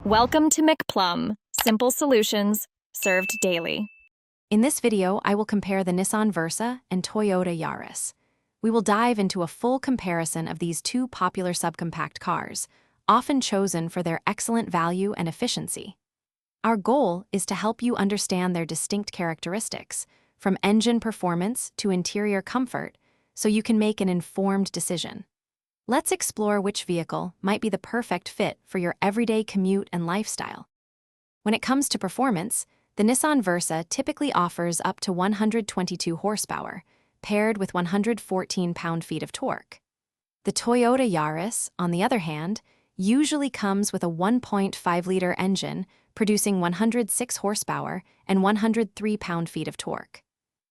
Welcome to McPlum, simple solutions served daily. In this video, I will compare the Nissan Versa and Toyota Yaris. We will dive into a full comparison of these two popular subcompact cars, often chosen for their excellent value and efficiency. Our goal is to help you understand their distinct characteristics, from engine performance to interior comfort, so you can make an informed decision. Let's explore which vehicle might be the perfect fit for your everyday commute and lifestyle. When it comes to performance, the Nissan Versa typically offers up to 122 horsepower, paired with 114 pound-feet of torque. The Toyota Yaris, on the other hand, usually comes with a 1.5-liter engine producing 106 horsepower and 103 pound-feet of torque.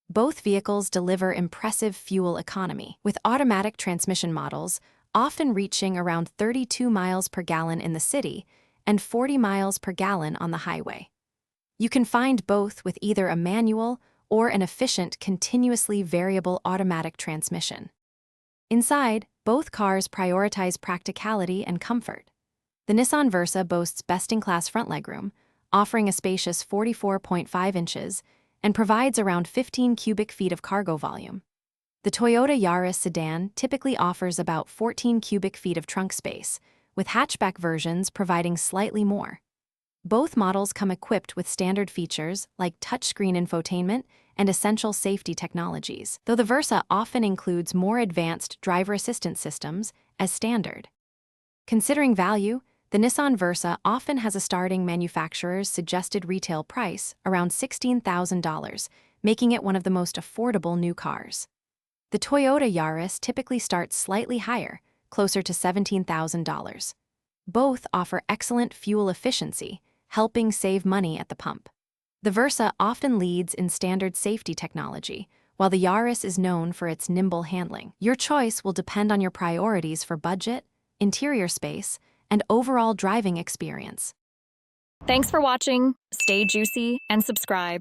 Both vehicles deliver impressive fuel economy, with automatic transmission models often reaching around 32 miles per gallon in the city and 40 miles per gallon on the highway. You can find both with either a manual or an efficient, continuously variable automatic transmission. Inside, both cars prioritize practicality and comfort. The Nissan Versa boasts best-in-class front legroom, offering a spacious 44.5 inches, and provides around 15 cubic feet of cargo volume. The Toyota Yaris sedan typically offers about 14 cubic feet of trunk space, with hatchback versions providing slightly more. Both models come equipped with standard features like touchscreen infotainment and essential safety technologies, though the Versa often includes more advanced driver assistance systems as standard. Considering value, the Nissan Versa often has a starting manufacturer's suggested retail price around $16,000, making it one of the most affordable new cars. The Toyota Yaris typically starts slightly higher, closer to $17,000. Both offer excellent fuel efficiency, helping save money at the pump. The Versa often leads in standard safety technology, while the Yaris is known for its nimble handling. Your choice will depend on your priorities for budget, interior space, and overall driving experience. Thanks for watching. Stay juicy and subscribe.